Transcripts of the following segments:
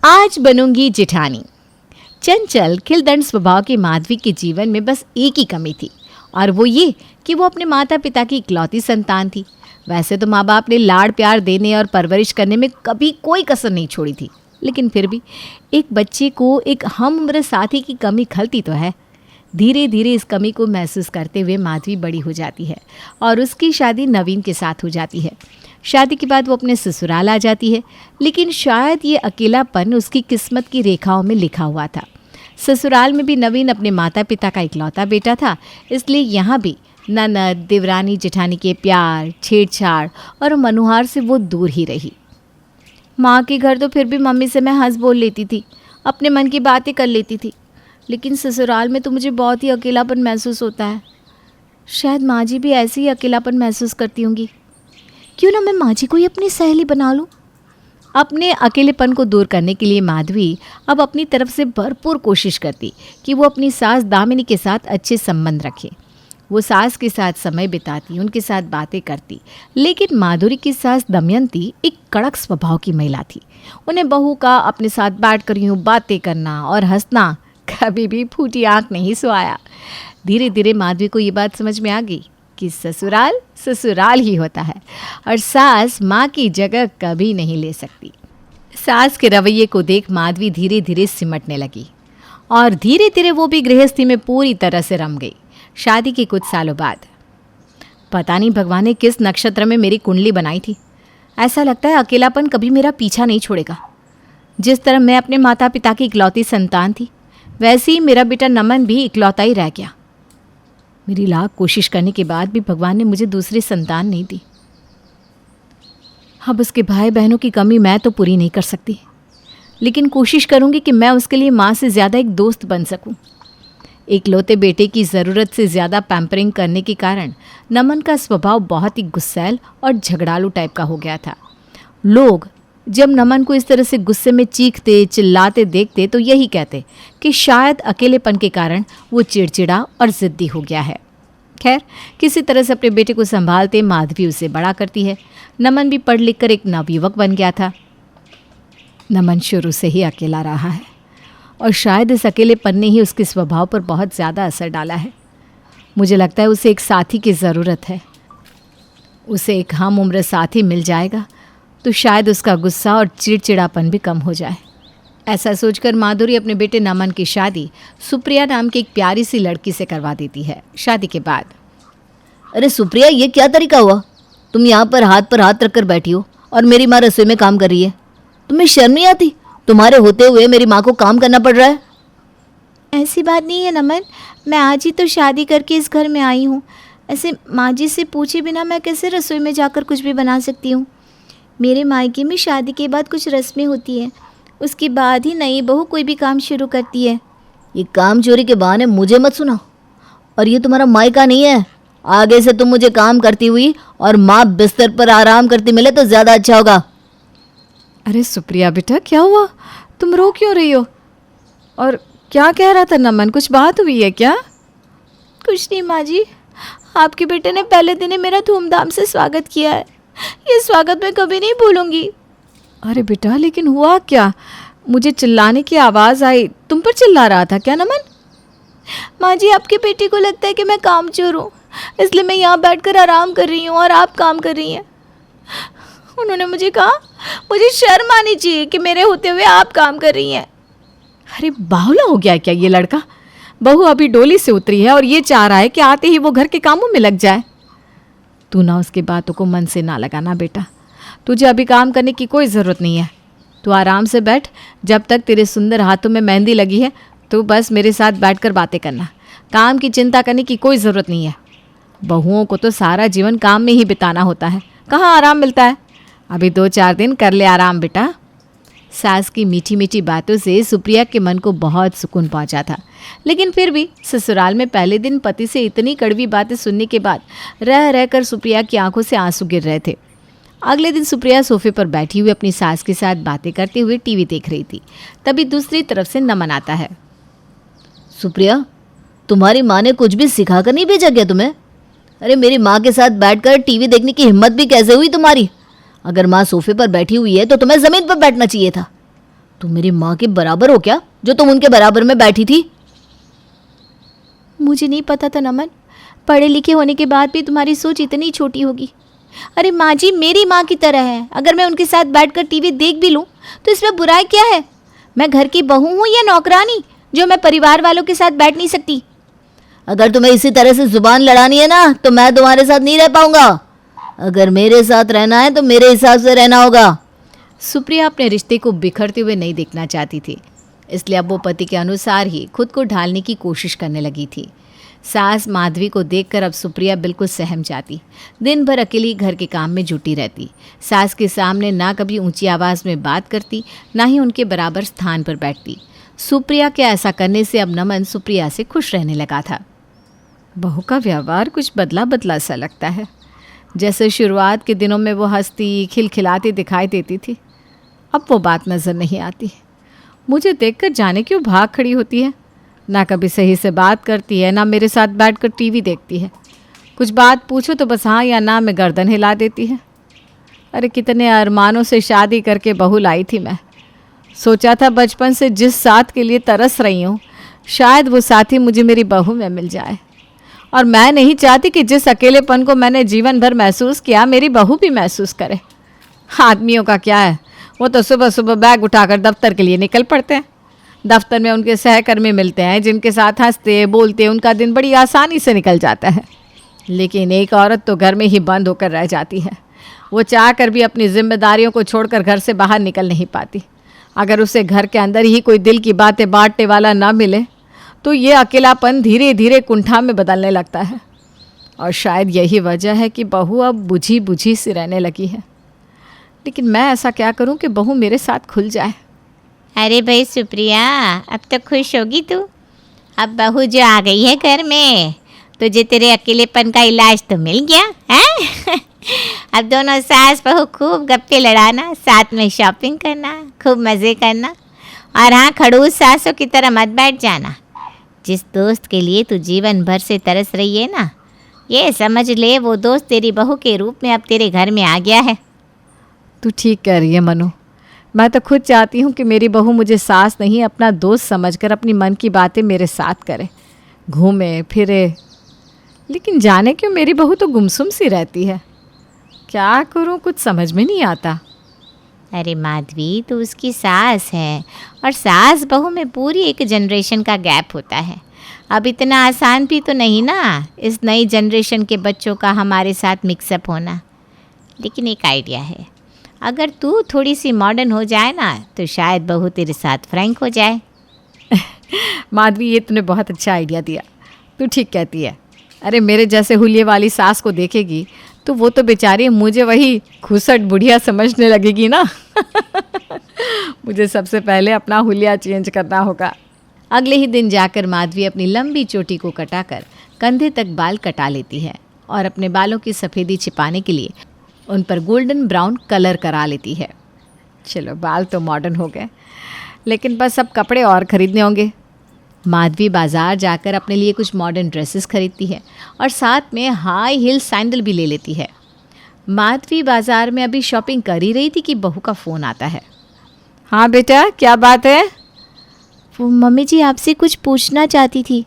आज बनूंगी जेठानी। चंचल खिलदंड स्वभाव की माधवी के जीवन में बस एक ही कमी थी और वो ये कि वो अपने माता पिता की इकलौती संतान थी। वैसे तो माँ बाप ने लाड़ प्यार देने और परवरिश करने में कभी कोई कसर नहीं छोड़ी थी, लेकिन फिर भी एक बच्चे को एक हम उम्र साथी की कमी खलती तो है। धीरे धीरे इस कमी को महसूस करते हुए माधवी बड़ी हो जाती है और उसकी शादी नवीन के साथ हो जाती है। शादी के बाद वो अपने ससुराल आ जाती है, लेकिन शायद ये अकेलापन उसकी किस्मत की रेखाओं में लिखा हुआ था। ससुराल में भी नवीन अपने माता पिता का इकलौता बेटा था, इसलिए यहाँ भी ननद देवरानी जेठानी के प्यार छेड़छाड़ और मनुहार से वो दूर ही रही। माँ के घर तो फिर भी मम्मी से मैं हंस बोल लेती थी, अपने मन की बातें कर लेती थी, लेकिन ससुराल में तो मुझे बहुत ही अकेलापन महसूस होता है। शायद माँ जी भी ऐसे ही अकेलापन महसूस करती होंगी। क्यों ना मैं माँ जी को ही अपनी सहेली बना लूँ। अपने अकेलेपन को दूर करने के लिए माधवी अब अपनी तरफ से भरपूर कोशिश करती कि वो अपनी सास दामिनी के साथ अच्छे संबंध रखे। वो सास के साथ समय बिताती, उनके साथ बातें करती, लेकिन माधुरी की सास दमयंती एक कड़क स्वभाव की महिला थी। उन्हें बहू का अपने साथ बैठ कर यूँ बातें करना और हंसना कभी भी फूटी आँख नहीं सुहाया। धीरे धीरे माधवी को ये बात समझ में आ गई कि ससुराल ससुराल ही होता है और सास माँ की जगह कभी नहीं ले सकती। सास के रवैये को देख माधवी धीरे धीरे सिमटने लगी और धीरे धीरे वो भी गृहस्थी में पूरी तरह से रम गई। शादी के कुछ सालों बाद पता नहीं भगवान ने किस नक्षत्र में मेरी कुंडली बनाई थी, ऐसा लगता है अकेलापन कभी मेरा पीछा नहीं छोड़ेगा। जिस तरह मैं अपने माता पिता की इकलौती संतान थी, वैसे ही मेरा बेटा नमन भी इकलौता ही रह गया। मेरी लाख कोशिश करने के बाद भी भगवान ने मुझे दूसरी संतान नहीं दी। अब उसके भाई बहनों की कमी मैं तो पूरी नहीं कर सकती, लेकिन कोशिश करूंगी कि मैं उसके लिए माँ से ज़्यादा एक दोस्त बन सकूं। इकलौते बेटे की ज़रूरत से ज़्यादा पैम्परिंग करने के कारण नमन का स्वभाव बहुत ही गुस्सैल और झगड़ालू टाइप का हो गया था। लोग जब नमन को इस तरह से गुस्से में चीखते चिल्लाते देखते तो यही कहते कि शायद अकेलेपन के कारण वो चिड़चिड़ा और ज़िद्दी हो गया है। खैर, किसी तरह से अपने बेटे को संभालते माधवी उसे बड़ा करती है। नमन भी पढ़ लिख कर एक नवयुवक बन गया था। नमन शुरू से ही अकेला रहा है और शायद इस अकेलेपन ने ही उसके स्वभाव पर बहुत ज़्यादा असर डाला है। मुझे लगता है उसे एक साथी की ज़रूरत है। उसे एक हम उम्र साथी मिल जाएगा तो शायद उसका गुस्सा और चिड़चिड़ापन भी कम हो जाए। ऐसा सोचकर माधुरी अपने बेटे नमन की शादी सुप्रिया नाम की एक प्यारी सी लड़की से करवा देती है। शादी के बाद, अरे सुप्रिया, ये क्या तरीका हुआ? तुम यहाँ पर हाथ रखकर बैठी हो और मेरी माँ रसोई में काम कर रही है। तुम्हें शर्म नहीं आती? तुम्हारे होते हुए मेरी माँ को काम करना पड़ रहा है। ऐसी बात नहीं है नमन, मैं आज ही तो शादी करके इस घर में आई हूँ। ऐसे माँ जी से पूछे बिना मैं कैसे रसोई में जाकर कुछ भी बना सकती हूँ। मेरे मायके में शादी के बाद कुछ रस्में होती हैं, उसके बाद ही नई बहू कोई भी काम शुरू करती है। ये काम चोरी के बहाने मुझे मत सुना। और ये तुम्हारा मायका नहीं है। आगे से तुम मुझे काम करती हुई और माँ बिस्तर पर आराम करती मिले तो ज़्यादा अच्छा होगा। अरे सुप्रिया बेटा, क्या हुआ? तुम रो क्यों रही हो? और क्या कह रहा था नमन? कुछ बात हुई है क्या? कुछ नहीं माँ जी, आपके बेटे ने पहले दिन ही मेरा धूमधाम से स्वागत किया है। ये स्वागत मैं कभी नहीं भूलूंगी। अरे बेटा, लेकिन हुआ क्या? मुझे चिल्लाने की आवाज़ आई। तुम पर चिल्ला रहा था क्या नमन? माँ जी, आपके बेटे को लगता है कि मैं कामचोर हूँ, इसलिए मैं यहाँ बैठकर आराम कर रही हूँ और आप काम कर रही हैं। उन्होंने मुझे कहा मुझे शर्म आनी चाहिए कि मेरे होते हुए आप काम कर रही हैं। अरे बावला हो गया क्या ये लड़का? बहू अभी डोली से उतरी है और ये चाह रहा है कि आते ही वो घर के कामों में लग जाए। तू ना उसकी बातों को मन से ना लगाना बेटा। तुझे अभी काम करने की कोई ज़रूरत नहीं है। तू आराम से बैठ। जब तक तेरे सुंदर हाथों में मेहंदी लगी है तो बस मेरे साथ बैठकर बातें करना। काम की चिंता करने की कोई ज़रूरत नहीं है। बहुओं को तो सारा जीवन काम में ही बिताना होता है, कहाँ आराम मिलता है। अभी 2-4 दिन कर ले आराम बेटा। सास की मीठी मीठी बातों से सुप्रिया के मन को बहुत सुकून पहुंचा था, लेकिन फिर भी ससुराल में पहले दिन पति से इतनी कड़वी बातें सुनने के बाद रह रहकर सुप्रिया की आंखों से आंसू गिर रहे थे। अगले दिन सुप्रिया सोफे पर बैठी हुई अपनी सास के साथ बातें करते हुए टीवी देख रही थी। तभी दूसरी तरफ से नमन आता है। सुप्रिया, तुम्हारी माँ ने कुछ भी सिखा कर नहीं भेजा क्या तुम्हें? अरे मेरी माँ के साथ बैठकर टीवी देखने की हिम्मत भी कैसे हुई तुम्हारी? अगर माँ सोफे पर बैठी हुई है तो तुम्हें ज़मीन पर बैठना चाहिए था। तुम मेरी माँ के बराबर हो क्या, जो तुम उनके बराबर में बैठी थी? मुझे नहीं पता था नमन, पढ़े लिखे होने के बाद भी तुम्हारी सोच इतनी छोटी होगी। अरे माँ जी मेरी माँ की तरह है, अगर मैं उनके साथ बैठकर टीवी देख भी लूँ तो इसमें बुराई क्या है? मैं घर की बहू हूँ या नौकरानी जो मैं परिवार वालों के साथ बैठ नहीं सकती? अगर तुम्हें इसी तरह से जुबान लड़ानी है ना तो मैं तुम्हारे साथ नहीं रह पाऊंगा। अगर मेरे साथ रहना है तो मेरे हिसाब से रहना होगा। सुप्रिया अपने रिश्ते को बिखरते हुए नहीं देखना चाहती थी, इसलिए अब वो पति के अनुसार ही खुद को ढालने की कोशिश करने लगी थी। सास माधवी को देखकर अब सुप्रिया बिल्कुल सहम जाती। दिन भर अकेली घर के काम में जुटी रहती। सास के सामने ना कभी ऊंची आवाज़ में बात करती, ना ही उनके बराबर स्थान पर बैठती। सुप्रिया के ऐसा करने से अब नमन सुप्रिया से खुश रहने लगा था। बहू का व्यवहार कुछ बदला बदला सा लगता है। जैसे शुरुआत के दिनों में वो हंसती खिलखिलाती दिखाई देती थी, अब वो बात नज़र नहीं आती। मुझे देखकर जाने क्यों भाग खड़ी होती है। ना कभी सही से बात करती है, ना मेरे साथ बैठकर टीवी देखती है। कुछ बात पूछो तो बस हाँ या ना में गर्दन हिला देती है। अरे कितने अरमानों से शादी करके बहू लाई थी मैं। सोचा था बचपन से जिस साथ के लिए तरस रही हूँ, शायद वो साथी मुझे मेरी बहू में मिल जाए। और मैं नहीं चाहती कि जिस अकेलेपन को मैंने जीवन भर महसूस किया, मेरी बहू भी महसूस करे। आदमियों का क्या है, वो तो सुबह सुबह बैग उठाकर दफ्तर के लिए निकल पड़ते हैं। दफ्तर में उनके सहकर्मी मिलते हैं जिनके साथ हंसते बोलते उनका दिन बड़ी आसानी से निकल जाता है। लेकिन एक औरत तो घर में ही बंद होकर रह जाती है। वो चाह कर भी अपनी जिम्मेदारियों को छोड़कर घर से बाहर निकल नहीं पाती। अगर उसे घर के अंदर ही कोई दिल की बातें बांटने वाला ना मिले तो ये अकेलापन धीरे धीरे कुंठा में बदलने लगता है। और शायद यही वजह है कि बहू अब बुझी बुझी सी रहने लगी है। लेकिन मैं ऐसा क्या करूं कि बहू मेरे साथ खुल जाए। अरे भाई सुप्रिया, अब तो खुश होगी तू। अब बहू जो आ गई है घर में, तुझे तेरे अकेलेपन का इलाज तो मिल गया है। अब दोनों सास बहू खूब गप्पे लड़ाना, साथ में शॉपिंग करना, खूब मज़े करना। और हाँ, खड़ूस सासों की तरह मत बैठ जाना। जिस दोस्त के लिए तू जीवन भर से तरस रही है ना, ये समझ ले वो दोस्त तेरी बहू के रूप में अब तेरे घर में आ गया है। तू ठीक कह रही है मनु। मैं तो खुद चाहती हूँ कि मेरी बहू मुझे सास नहीं अपना दोस्त समझकर अपनी मन की बातें मेरे साथ करे, घूमे फिरे। लेकिन जाने क्यों मेरी बहू तो गुमसुम सी रहती है। क्या करूँ, कुछ समझ में नहीं आता। अरे माधवी, तो उसकी सास है और सास बहू में पूरी एक जनरेशन का गैप होता है। अब इतना आसान भी तो नहीं ना इस नई जनरेशन के बच्चों का हमारे साथ मिक्सअप होना। लेकिन एक आइडिया है, अगर तू थोड़ी सी मॉडर्न हो जाए ना तो शायद बहू तेरे साथ फ्रैंक हो जाए। माधवी, ये तूने बहुत अच्छा आइडिया दिया। तू ठीक कहती है। अरे मेरे जैसे हुलिये वाली सास को देखेगी तो वो तो बेचारी मुझे वही खुसट बुढ़िया समझने लगेगी ना। मुझे सबसे पहले अपना हुलिया चेंज करना होगा। अगले ही दिन जाकर माधवी अपनी लंबी चोटी को कटाकर कंधे तक बाल कटा लेती है और अपने बालों की सफ़ेदी छिपाने के लिए उन पर गोल्डन ब्राउन कलर करा लेती है। चलो, बाल तो मॉडर्न हो गए, लेकिन बस अब कपड़े और ख़रीदने होंगे। माधवी बाज़ार जाकर अपने लिए कुछ मॉडर्न ड्रेसेस खरीदती है और साथ में हाई हील सैंडल भी ले लेती है। माधवी बाज़ार में अभी शॉपिंग कर ही रही थी कि बहू का फ़ोन आता है। हाँ बेटा, क्या बात है? वो मम्मी जी आपसे कुछ पूछना चाहती थी।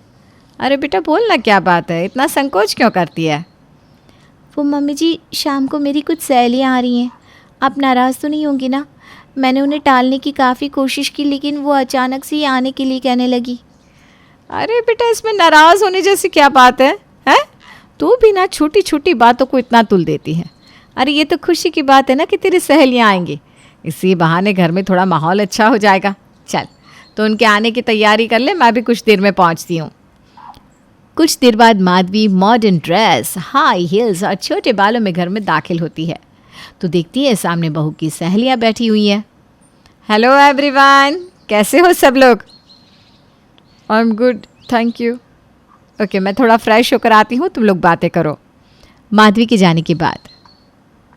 अरे बेटा बोल ना, क्या बात है, इतना संकोच क्यों करती है? वो मम्मी जी, शाम को मेरी कुछ सहेलियाँ आ रही हैं, आप नाराज़ तो नहीं होंगी ना? मैंने उन्हें टालने की काफ़ी कोशिश की, लेकिन वो अचानक से ही आने के लिए कहने लगी। अरे बेटा, इसमें नाराज़ होने जैसी क्या बात है? हैं? तू भी ना छोटी छोटी बातों को इतना तुल देती है। अरे ये तो खुशी की बात है ना कि तेरी सहेलियाँ आएंगी, इसी बहाने घर में थोड़ा माहौल अच्छा हो जाएगा। चल, तो उनके आने की तैयारी कर ले, मैं भी कुछ देर में पहुँचती हूँ। कुछ देर बाद Madhavi modern dress, high heels और छोटे बालों में घर में दाखिल होती है तो देखती है सामने बहू की सहेलियाँ बैठी हुई हैं। हेलो एवरीवन, कैसे हो सब लोग? I am good, thank you. Okay, मैं थोड़ा फ्रेश होकर आती हूँ, तुम लोग बातें करो। माधवी के जाने के बाद,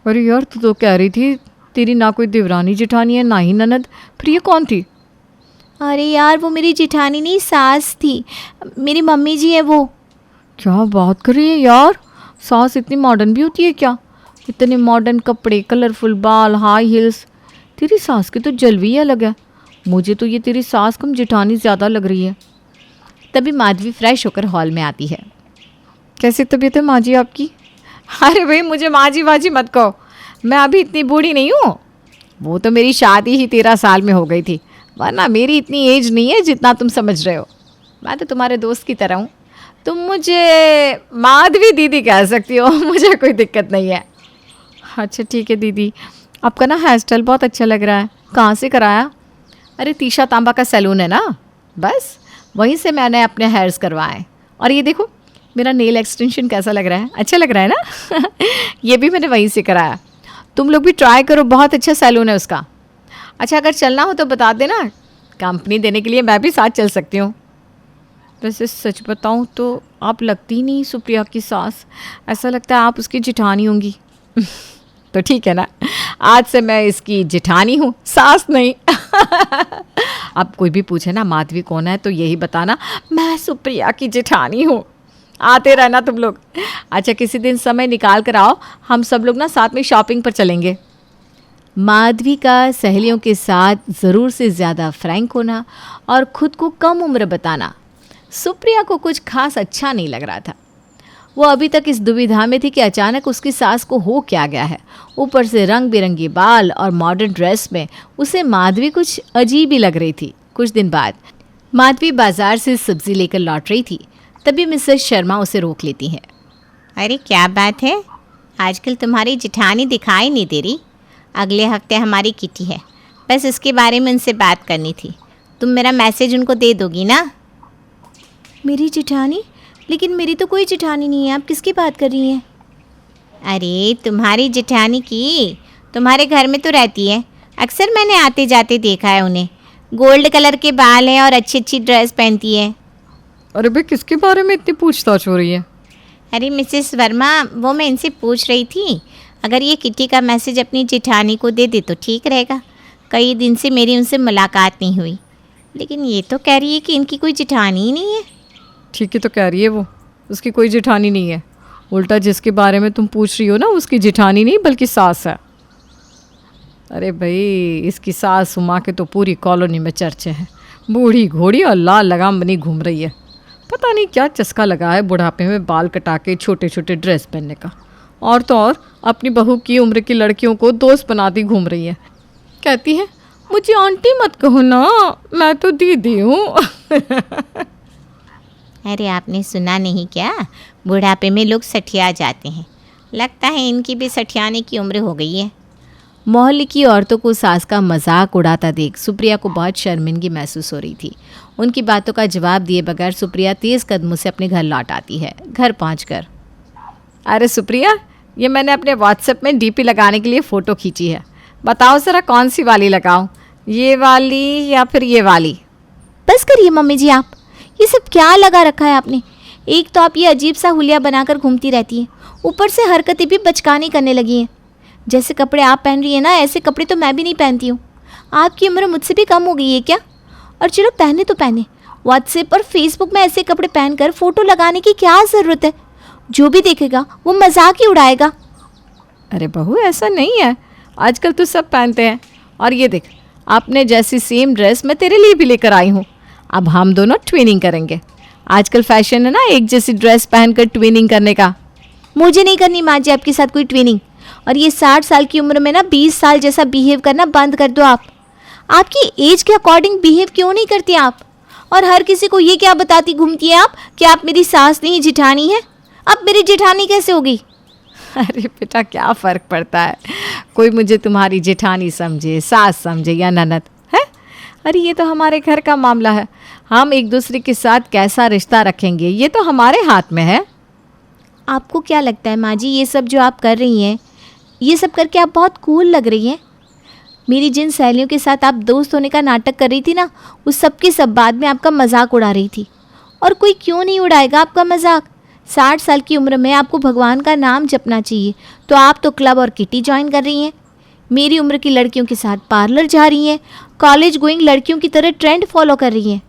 अरे यार, तू तो कह रही थी तेरी ना कोई देवरानी जेठानी है ना ही ननद, फिर ये कौन थी? अरे यार, वो मेरी जेठानी नहीं, सास थी, मेरी मम्मी जी है वो। क्या बात कर रही है यार, सास इतनी मॉडर्न भी होती है क्या? इतने मॉडर्न कपड़े, कलरफुल बाल, हाई हील्स। तेरी सास की तो जलवी ही अलग है। मुझे तो ये तेरी सास कम जेठानी ज़्यादा लग रही है। तभी माधवी फ्रेश होकर हॉल में आती है। कैसी तबीयत है माँ जी आपकी? अरे भाई मुझे माँ जी बाजी मत कहो, मैं अभी इतनी बूढ़ी नहीं हूँ। वो तो मेरी शादी ही 13 साल में हो गई थी, वरना मेरी इतनी एज नहीं है जितना तुम समझ रहे हो। मैं तो तुम्हारे दोस्त की तरह हूँ, तुम मुझे माधवी दीदी कह सकती हो, मुझे कोई दिक्कत नहीं है। अच्छा ठीक है दीदी, आपका ना हेयर स्टाइल बहुत अच्छा लग रहा है, कहाँ से कराया? अरे तीशा तांबा का सैलून है ना, बस वहीं से मैंने अपने हेयर्स करवाए। और ये देखो मेरा नेल एक्सटेंशन कैसा लग रहा है, अच्छा लग रहा है ना? ये भी मैंने वहीं से कराया। तुम लोग भी ट्राई करो, बहुत अच्छा सैलून है उसका। अच्छा अगर चलना हो तो बता देना, कंपनी देने के लिए मैं भी साथ चल सकती हूँ। वैसे सच बताऊँ तो आप लगती नहीं सुप्रिया की सास, ऐसा लगता है आप उसकी जेठानी होंगी। तो ठीक है ना, आज से मैं इसकी जेठानी हूँ, सास नहीं। अब कोई भी पूछे ना माधवी कौन है तो यही बताना मैं सुप्रिया की जेठानी हूँ। आते रहना तुम लोग। अच्छा किसी दिन समय निकाल कर आओ, हम सब लोग ना साथ में शॉपिंग पर चलेंगे। माधवी का सहेलियों के साथ ज़रूर से ज़्यादा फ्रैंक होना और ख़ुद को कम उम्र बताना सुप्रिया को कुछ खास अच्छा नहीं लग रहा था। वो अभी तक इस दुविधा में थी कि अचानक उसकी सास को हो क्या गया है। ऊपर से रंग बिरंगी बाल और मॉडर्न ड्रेस में उसे माधवी कुछ अजीब ही लग रही थी। कुछ दिन बाद माधवी बाजार से सब्जी लेकर लौट रही थी, तभी मिसेस शर्मा उसे रोक लेती हैं। अरे क्या बात है, आजकल तुम्हारी जेठानी दिखाई नहीं दे रही। अगले हफ्ते हमारी किटी है, बस इसके बारे में उनसे बात करनी थी। तुम मेरा मैसेज उनको दे दोगी ना? मेरी जेठानी? लेकिन मेरी तो कोई जेठानी नहीं है, आप किसकी बात कर रही हैं? अरे तुम्हारी जेठानी की, तुम्हारे घर में तो रहती है, अक्सर मैंने आते जाते देखा है उन्हें। गोल्ड कलर के बाल हैं और अच्छी अच्छी ड्रेस पहनती है। अरे भाई किसके बारे में इतनी पूछताछ हो रही है? अरे मिसेस वर्मा, वो मैं इनसे पूछ रही थी, अगर ये किटी का मैसेज अपनी जेठानी को दे दे तो ठीक रहेगा। कई दिन से मेरी उनसे मुलाकात नहीं हुई, लेकिन ये तो कह रही है कि इनकी कोई जेठानी ही नहीं है। ठीक है तो कह रही है वो, उसकी कोई जेठानी नहीं है। उल्टा जिसके बारे में तुम पूछ रही हो ना, उसकी जेठानी नहीं बल्कि सास है। अरे भाई इसकी सास उमा के तो पूरी कॉलोनी में चर्चे हैं। बूढ़ी घोड़ी और लाल लगाम बनी घूम रही है। पता नहीं क्या चस्का लगा है बुढ़ापे में बाल कटा के छोटे छोटे ड्रेस पहनने का। और तो और अपनी बहू की उम्र की लड़कियों को दोस्त बनाती घूम रही है। कहती है मुझे आंटी मत कहो ना, मैं तो दीदी हूँ। अरे आपने सुना नहीं क्या, बुढ़ापे में लोग सठिया जाते हैं। लगता है इनकी भी सठियाने की उम्र हो गई है। मोहल्ले की औरतों को सास का मजाक उड़ाता देख सुप्रिया को बहुत शर्मिंदगी महसूस हो रही थी। उनकी बातों का जवाब दिए बगैर सुप्रिया तेज़ कदमों से अपने घर लौट आती है। घर पहुंचकर, अरे सुप्रिया, ये मैंने अपने व्हाट्सएप में डीपी लगाने के लिए फ़ोटो खींची है, बताओ ज़रा कौन सी वाली लगाऊं, ये वाली या फिर ये वाली? बस करिए मम्मी जी, आप ये सब क्या लगा रखा है आपने? एक तो आप ये अजीब सा हुलिया बनाकर घूमती रहती हैं, ऊपर से हरकतें भी बचकानी करने लगी हैं। जैसे कपड़े आप पहन रही हैं ना, ऐसे कपड़े तो मैं भी नहीं पहनती हूँ। आपकी उम्र मुझसे भी कम हो गई है क्या? और चलो पहने तो पहने, व्हाट्सएप और फेसबुक में ऐसे कपड़े पहनकर फ़ोटो लगाने की क्या ज़रूरत है? जो भी देखेगा वो मजाक ही उड़ाएगा। अरे बहू ऐसा नहीं है, आजकल तो सब पहनते हैं। और ये देख, आपने जैसी सेम ड्रेस मैं तेरे लिए भी लेकर आई हूँ। अब हम दोनों ट्विनिंग करेंगे। आजकल फैशन है ना एक जैसी ड्रेस पहनकर ट्विनिंग करने का। मुझे नहीं करनी माँ जी आपके साथ कोई ट्विनिंग। और ये 60 साल की उम्र में ना 20 साल जैसा बिहेव करना बंद कर दो आप। आपकी एज के अकॉर्डिंग बिहेव क्यों नहीं करती आप? और हर किसी को ये क्या बताती घूमती है आप कि आप मेरी सास नहीं जेठानी है? अब मेरी जेठानी कैसे होगी? अरे बेटा क्या फ़र्क पड़ता है, कोई मुझे तुम्हारी जेठानी समझे, सास समझे या ननद है। अरे ये तो हमारे घर का मामला है, हम एक दूसरे के साथ कैसा रिश्ता रखेंगे ये तो हमारे हाथ में है। आपको क्या लगता है माँ जी, ये सब जो आप कर रही हैं, ये सब करके आप बहुत कूल लग रही हैं? मेरी जिन सहेलियों के साथ आप दोस्त होने का नाटक कर रही थी ना, उस सब के सब बाद में आपका मजाक उड़ा रही थी। और कोई क्यों नहीं उड़ाएगा आपका मजाक? 60 साल की उम्र में आपको भगवान का नाम जपना चाहिए, तो आप तो क्लब और किटी ज्वाइन कर रही हैं। मेरी उम्र की लड़कियों के साथ पार्लर जा रही हैं, कॉलेज गोइंग लड़कियों की तरह ट्रेंड फॉलो कर रही हैं।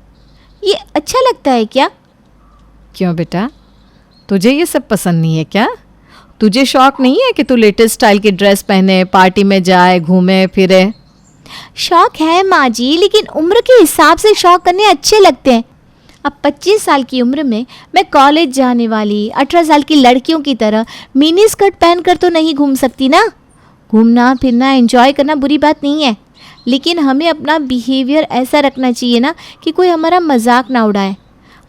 ये अच्छा लगता है क्या? क्यों बेटा, तुझे ये सब पसंद नहीं है क्या? तुझे शौक नहीं है कि तू लेटेस्ट स्टाइल की ड्रेस पहने, पार्टी में जाए, घूमे फिरे? शौक है माँ जी, लेकिन उम्र के हिसाब से शौक करने अच्छे लगते हैं। अब 25 साल की उम्र में मैं कॉलेज जाने वाली 18 साल की लड़कियों की तरह मिनी स्कर्ट पहनकर तो नहीं घूम सकती ना। घूमना फिरना एंजॉय करना बुरी बात नहीं है, लेकिन हमें अपना बिहेवियर ऐसा रखना चाहिए ना कि कोई हमारा मजाक ना उड़ाए।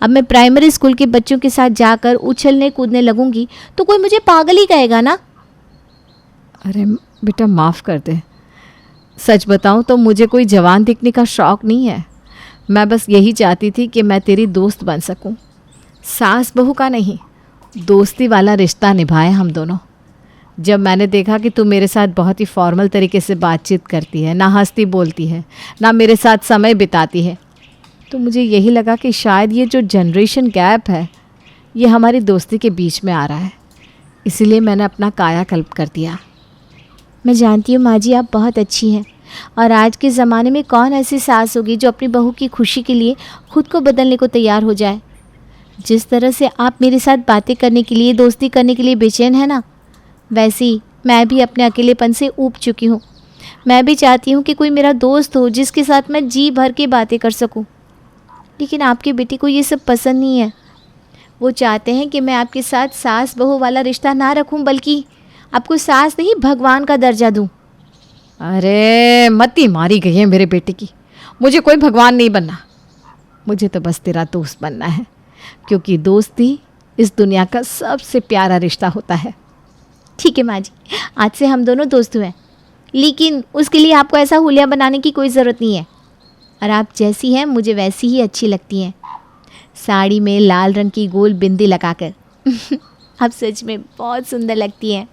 अब मैं प्राइमरी स्कूल के बच्चों के साथ जाकर उछलने कूदने लगूंगी तो कोई मुझे पागल ही कहेगा ना। अरे बेटा माफ़ कर दे, सच बताऊं तो मुझे कोई जवान दिखने का शौक़ नहीं है। मैं बस यही चाहती थी कि मैं तेरी दोस्त बन सकूं, सास बहू का नहीं, दोस्ती वाला रिश्ता निभाए हम दोनों। जब मैंने देखा कि तू मेरे साथ बहुत ही फॉर्मल तरीके से बातचीत करती है, ना हंसती बोलती है, ना मेरे साथ समय बिताती है, तो मुझे यही लगा कि शायद ये जो जनरेशन गैप है ये हमारी दोस्ती के बीच में आ रहा है। इसीलिए मैंने अपना कायाकल्प कर दिया। मैं जानती हूँ माँ जी, आप बहुत अच्छी हैं, और आज के ज़माने में कौन ऐसी सास होगी जो अपनी बहू की खुशी के लिए खुद को बदलने को तैयार हो जाए। जिस तरह से आप मेरे साथ बातें करने के लिए, दोस्ती करने के लिए बेचैन है ना, वैसे ही मैं भी अपने अकेलेपन से ऊब चुकी हूँ। मैं भी चाहती हूँ कि कोई मेरा दोस्त हो जिसके साथ मैं जी भर के बातें कर सकूँ, लेकिन आपकी बेटी को ये सब पसंद नहीं है। वो चाहते हैं कि मैं आपके साथ सास बहू वाला रिश्ता ना रखूँ, बल्कि आपको सास नहीं भगवान का दर्जा दूँ। अरे मती मारी गई है मेरे बेटे की। मुझे कोई भगवान नहीं बनना, मुझे तो बस तेरा दोस्त बनना है, क्योंकि दोस्ती इस दुनिया का सबसे प्यारा रिश्ता होता है। ठीक है माँ जी, आज से हम दोनों दोस्त हुए हैं, लेकिन उसके लिए आपको ऐसा हुलिया बनाने की कोई ज़रूरत नहीं है। और आप जैसी हैं मुझे वैसी ही अच्छी लगती हैं, साड़ी में लाल रंग की गोल बिंदी लगाकर। आप सच में बहुत सुंदर लगती हैं।